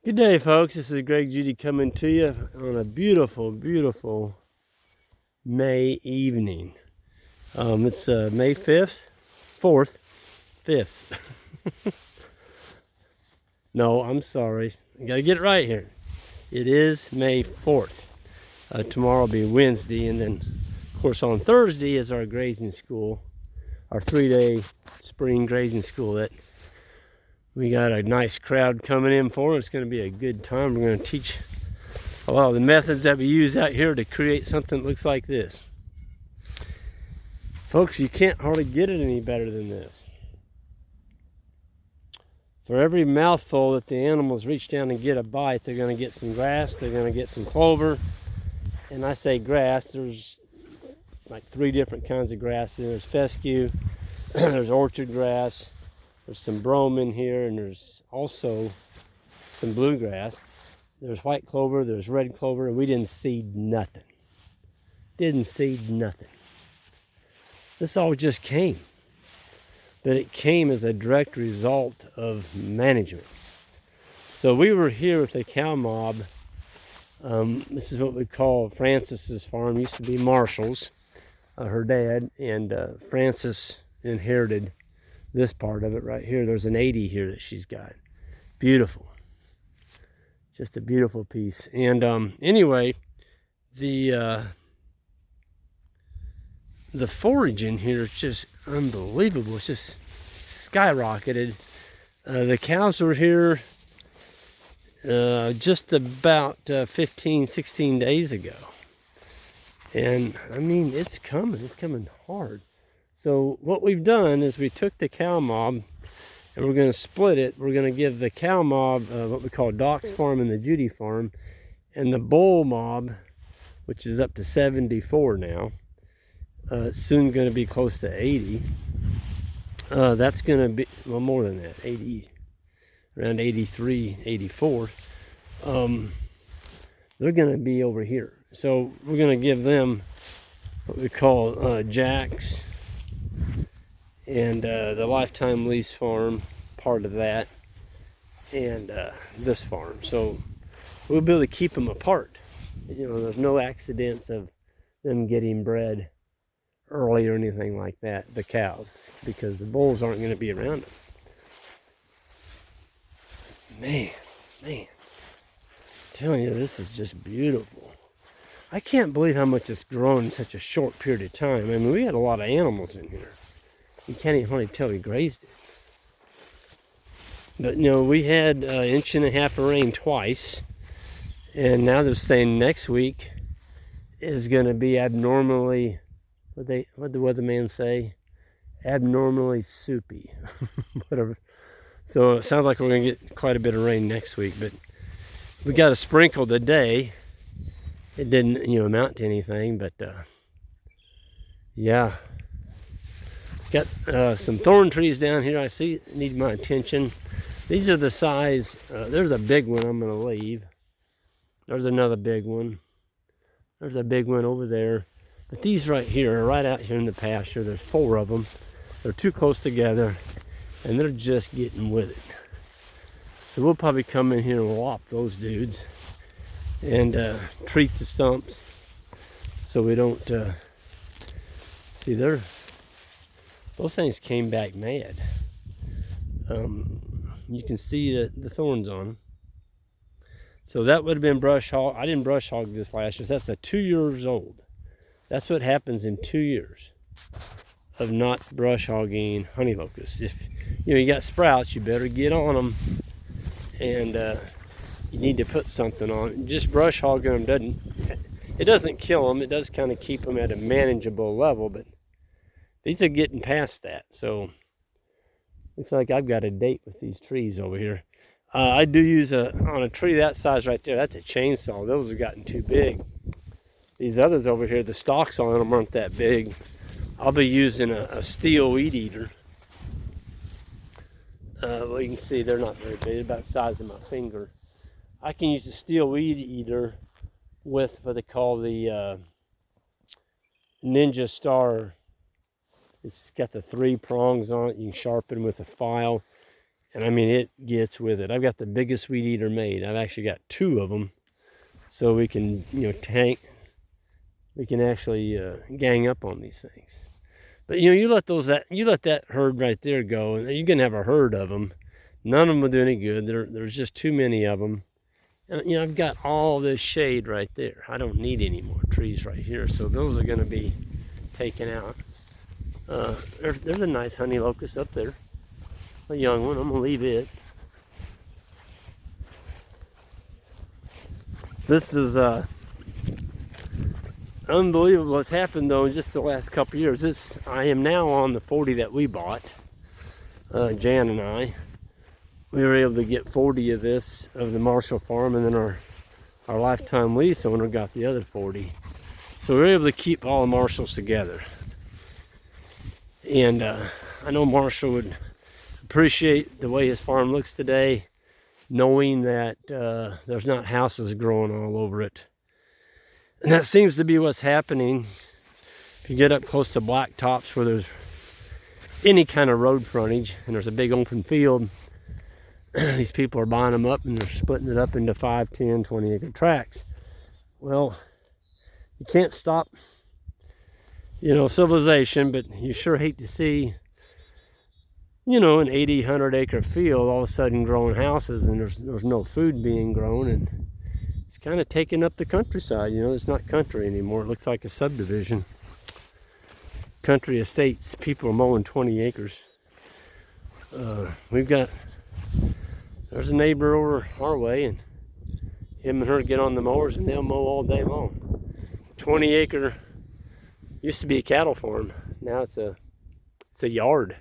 Good day, folks. This is Greg Judy coming to you on a beautiful, beautiful May evening. It's May 5th, 4th, 5th. No, I'm sorry. I gotta get it right here. It is May 4th. Tomorrow will be Wednesday, and then, of course, on Thursday is our grazing school, our 3-day spring grazing school that we got a nice crowd coming in for. It's going to be a good time. We're going to teach a lot of the methods that we use out here to create something that looks like this. Folks, you can't hardly get it any better than this. For every mouthful that the animals reach down and get a bite, they're going to get some grass, they're going to get some clover. And I say grass, there's like 3 different kinds of grass. There's fescue, there's orchard grass, there's some brome in here, and there's also some bluegrass. There's white clover, there's red clover, and we didn't seed nothing. Didn't seed nothing. This all just came. But it came as a direct result of management. So we were here with the cow mob. This is what we call Francis's farm. It used to be Marshall's, her dad, and Francis inherited this part of it right here. There's an 80 here that she's got. Beautiful. Just a beautiful piece. And anyway, the forage in here is just unbelievable. It's just skyrocketed. The cows were here just about 15, 16 days ago. And I mean, it's coming hard. So what we've done is we took the cow mob and we're going to split it. We're going to give the cow mob what we call Doc's farm and the Judy farm, and the bull mob, which is up to 74 now, soon going to be close to 80. That's going to be, well, more than that, 80, around 83, 84. They're going to be over here. So we're going to give them what we call Jack's and the Lifetime Lease farm, part of that, and this farm. So we'll be able to keep them apart. You know, there's no accidents of them getting bred early or anything like that, the cows, because the bulls aren't going to be around them. Man, I'm telling you, this is just beautiful. I can't believe how much it's grown in such a short period of time. I mean, we had a lot of animals in here. You can't even hardly tell we grazed it. But you know, we had 1.5 inches of rain twice, and now they're saying next week is going to be abnormally, what the weatherman say? Abnormally soupy, whatever. So it sounds like we're going to get quite a bit of rain next week, but we got a sprinkle today. It didn't, amount to anything, but yeah. Got some thorn trees down here I see need my attention. These are the size, there's a big one I'm going to leave. There's another big one. There's a big one over there. But these right here are right out here in the pasture. There's 4 of them. They're too close together, and they're just getting with it. So we'll probably come in here and lop those dudes and treat the stumps so we don't, see, those things came back mad. You can see the thorns on them. So that would have been brush hog. I didn't brush hog this last year. That's 2 years old. That's what happens in 2 years of not brush hogging honey locusts. If you got sprouts, you better get on them, and you need to put something on. Just brush hogging them doesn't kill them. It does kind of keep them at a manageable level, but these are getting past that. So looks like I've got a date with these trees over here. I do use on a tree that size right there, that's a chainsaw. Those have gotten too big. These others over here, the stalks on them aren't that big. I'll be using a steel weed eater. Well, you can see they're not very big, about the size of my finger. I can use a steel weed eater with what they call the Ninja Star. It's got the 3 prongs on it. You can sharpen with a file. And I mean, it gets with it. I've got the biggest weed eater made. I've actually got 2 of them, so we can, we can actually gang up on these things. But you let that herd right there go, and you can have a herd of them. None of them will do any good. There's just too many of them. And I've got all this shade right there. I don't need any more trees right here, so those are going to be taken out. There's a nice honey locust up there, a young one. I'm gonna leave it. This is unbelievable what's happened though in just the last couple years. I am now on the 40 that we bought. Jan and I, we were able to get 40 of this of the Marshall farm, and then our lifetime lease owner got the other 40. So we were able to keep all the Marshalls together. And I know Marshall would appreciate the way his farm looks today, knowing that there's not houses growing all over it. And that seems to be what's happening. If you get up close to blacktops where there's any kind of road frontage and there's a big open field, these people are buying them up and they're splitting it up into 5, 10, 20 acre tracts. Well, you can't stop, civilization, but you sure hate to see, an 80, 100 acre field all of a sudden growing houses, and there's no food being grown, and it's kind of taking up the countryside. It's not country anymore. It looks like a subdivision. Country estates, people are mowing 20 acres. There's a neighbor over our way, and him and her get on the mowers and they'll mow all day long. 20 acre, used to be a cattle farm. Now it's a yard.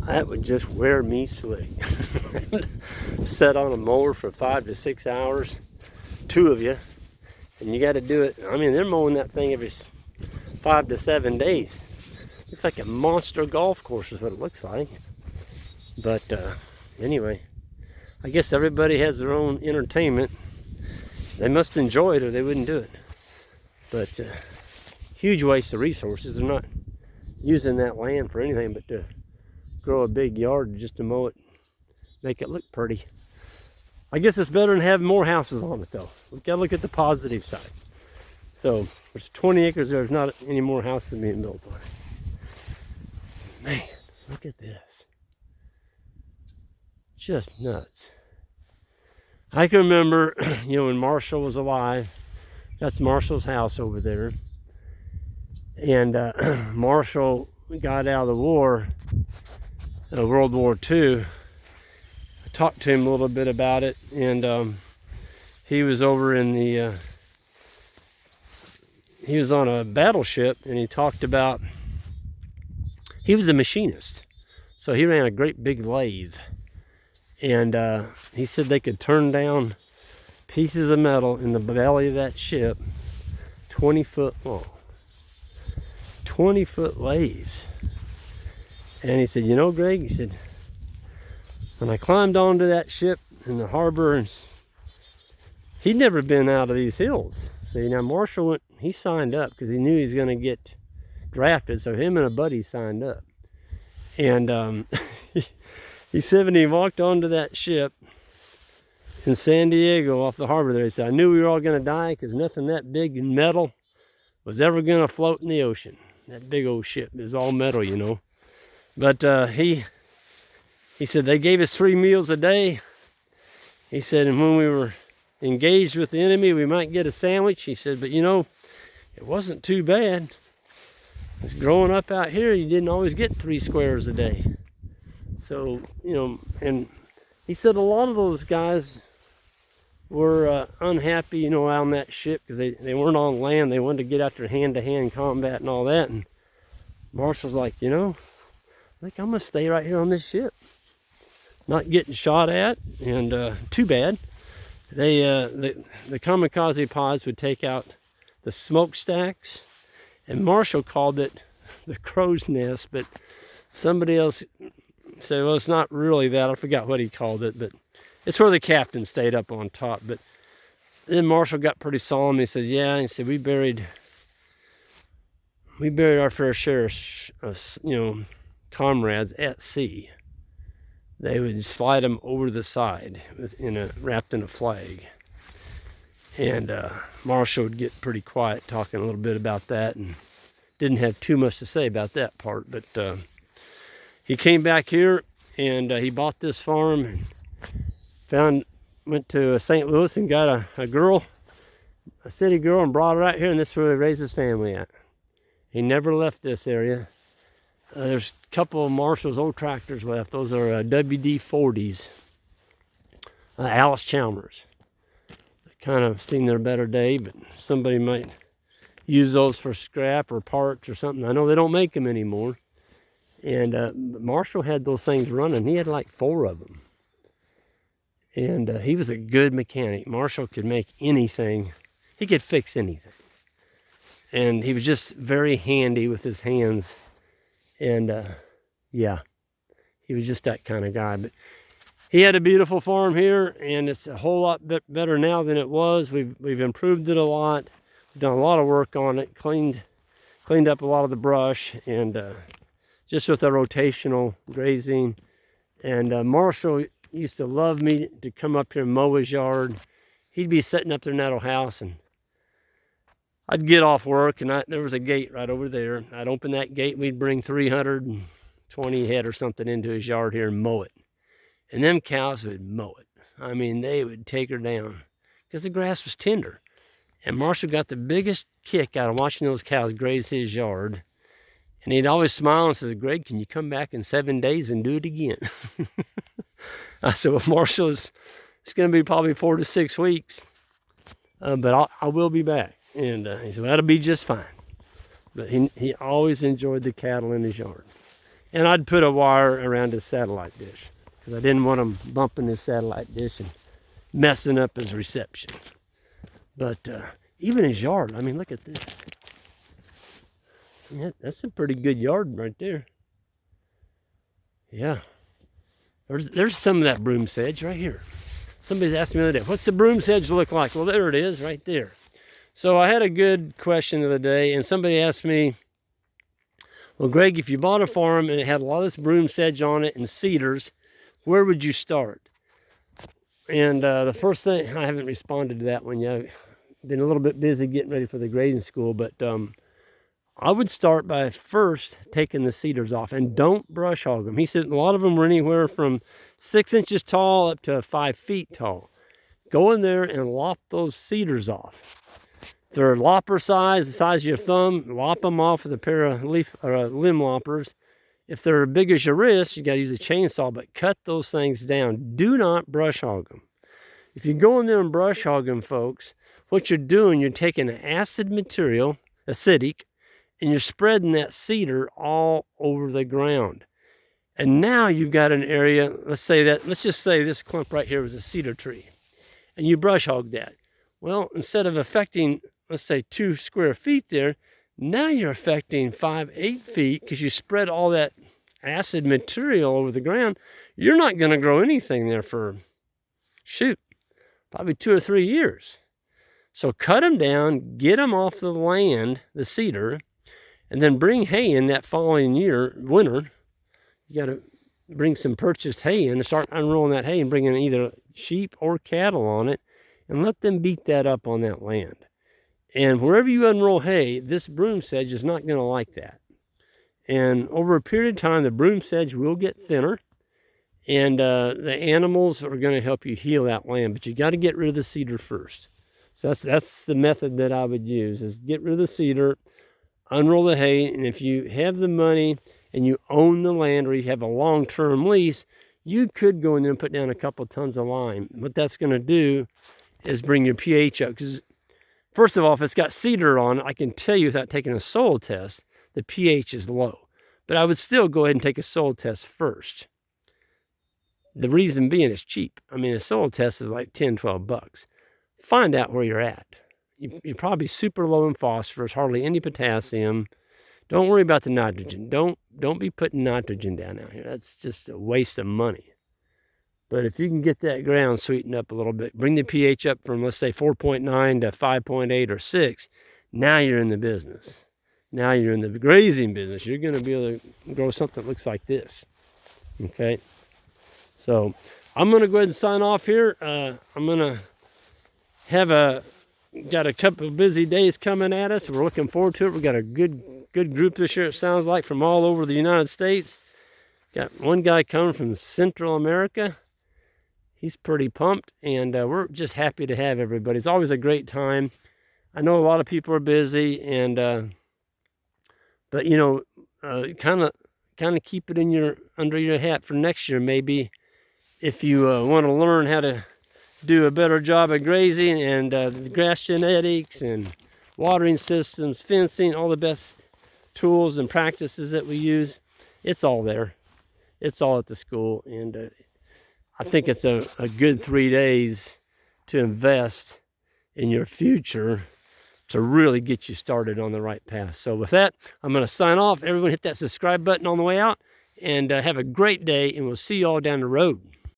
That would just wear me slick. Set on a mower for 5 to 6 hours, 2 of you, and you got to do it. I mean, they're mowing that thing every 5 to 7 days. It's like a monster golf course is what it looks like. But anyway, I guess everybody has their own entertainment. They must enjoy it or they wouldn't do it. But huge waste of resources. They're not using that land for anything but to grow a big yard just to mow it, make it look pretty. I guess it's better than having more houses on it though. We've got to look at the positive side. So there's 20 acres, there's not any more houses being built on it. Man, look at this. Just nuts. I can remember, when Marshall was alive, that's Marshall's house over there. And Marshall got out of the war, World War II. I talked to him a little bit about it, and he was over in he was on a battleship, and he talked about, he was a machinist. So he ran a great big lathe. And he said they could turn down pieces of metal in the belly of that ship 20 foot long. 20 foot lathes. And he said, Greg, he said, when I climbed onto that ship in the harbor, and he'd never been out of these hills. So now Marshall went, he signed up because he knew he was going to get drafted. So him and a buddy signed up. And he said when he walked onto that ship in San Diego off the harbor there, he said, I knew we were all going to die because nothing that big and metal was ever going to float in the ocean. That big old ship is all metal, But he said they gave us 3 meals a day. He said, and when we were engaged with the enemy, we might get a sandwich. He said, but it wasn't too bad. Because growing up out here, you didn't always get 3 squares a day. So, and he said a lot of those guys were unhappy, out on that ship because they weren't on land. They wanted to get out there hand-to-hand combat and all that. And Marshall's like, I think I'm going to stay right here on this ship. Not getting shot at, and too bad. The kamikaze pods would take out the smokestacks, and Marshall called it the crow's nest, but somebody else said, well, it's not really that. I forgot what he called it, but it's where the captain stayed up on top. But then Marshall got pretty solemn. He says, yeah, he said, we buried our fair share of, comrades at sea. they would slide them over the side wrapped in a flag. And Marshall would get pretty quiet talking a little bit about that, and didn't have too much to say about that part. But he came back here, and he bought this farm, and went to St. Louis and got a city girl, and brought her out here, and this is where he raised his family at. He never left this area. There's a couple of Marshall's old tractors left. Those are WD-40s, Alice Chalmers. Kind of seen their better day, but somebody might use those for scrap or parts or something. I know they don't make them anymore. And Marshall had those things running. He had like 4 of them. And he was a good mechanic. Marshall could make anything. He could fix anything. And he was just very handy with his hands. And yeah, he was just that kind of guy. But he had a beautiful farm here, and it's a whole lot better now than it was. We've improved it a lot. We've done a lot of work on it, cleaned up a lot of the brush, and just with the rotational grazing. And Marshall used to love me to come up here and mow his yard. He'd be sitting up there in that old house, and I'd get off work, and there was a gate right over there. I'd open that gate, we'd bring 320 head or something into his yard here and mow it. And them cows would mow it. I mean, they would take her down because the grass was tender. And Marshall got the biggest kick out of watching those cows graze his yard. And he'd always smile and says, "Greg, can you come back in 7 days and do it again?" I said, "Well, Marshall, it's going to be probably 4 to 6 weeks. But I will be back." And he said, "Well, that'll be just fine." But he always enjoyed the cattle in his yard. And I'd put a wire around his satellite dish, because I didn't want him bumping his satellite dish and messing up his reception. But even his yard, I mean, look at this. That's a pretty good yard right there. Yeah. There's some of that broom sedge right here. Somebody's asked me the other day, what's the broom sedge look like? Well, there it is right there. So I had a good question the other day, and somebody asked me, well, Greg, if you bought a farm and it had a lot of this broom sedge on it and cedars, where would you start? And the first thing, I haven't responded to that one yet. I've been a little bit busy getting ready for the grazing school, but I would start by first taking the cedars off, and don't brush hog them. He said a lot of them were anywhere from 6 inches tall up to 5 feet tall. Go in there and lop those cedars off. If they're lopper size, the size of your thumb, lop them off with a pair of limb loppers. If they're as big as your wrist, you got to use a chainsaw, but cut those things down. Do not brush hog them. If you go in there and brush hog them, folks, what you're doing, you're taking an acid material, acidic, and you're spreading that cedar all over the ground. And now you've got an area, let's just say this clump right here was a cedar tree, and you brush hog that. Well, instead of affecting, let's say 2 square feet there, now you're affecting 5, 8 feet, because you spread all that acid material over the ground. You're not going to grow anything there for, probably 2 or 3 years. So cut them down, get them off the land, the cedar, and then bring hay in that following year, winter. You got to bring some purchased hay in and start unrolling that hay and bringing either sheep or cattle on it, and let them beat that up on that land. And wherever you unroll hay, this broom sedge is not going to like that. And over a period of time, the broom sedge will get thinner, and the animals are going to help you heal that land. But you got to get rid of the cedar first. So that's the method that I would use, is get rid of the cedar, unroll the hay, and if you have the money and you own the land, or you have a long-term lease, you could go in there and put down a couple tons of lime. What that's going to do is bring your pH up. Because first of all, if it's got cedar on it, I can tell you without taking a soil test, the pH is low. But I would still go ahead and take a soil test first. The reason being, it's cheap. I mean, a soil test is like $10, $12. Find out where you're at. You're probably super low in phosphorus, hardly any potassium. Don't worry about the nitrogen. Don't be putting nitrogen down out here. That's just a waste of money. But if you can get that ground sweetened up a little bit, bring the pH up from, let's say, 4.9 to 5.8 or 6, now you're in the business. Now you're in the grazing business. You're going to be able to grow something that looks like this. Okay? So I'm going to go ahead and sign off here. I'm going to got a couple of busy days coming at us. We're looking forward to it. We got a good group this year, it sounds like, from all over the United States. Got one guy coming from Central America. He's pretty pumped, and we're just happy to have everybody. It's always a great time. I know a lot of people are busy, and but you know, kind of keep it in under your hat for next year, maybe, if you want to learn how to do a better job of grazing and grass genetics and watering systems, fencing, all the best tools and practices that we use. It's all there. It's all at the school, and I think it's a good 3 days to invest in your future to really get you started on the right path. So with that, I'm going to sign off. Everyone hit that subscribe button on the way out, and have a great day, and we'll see you all down the road.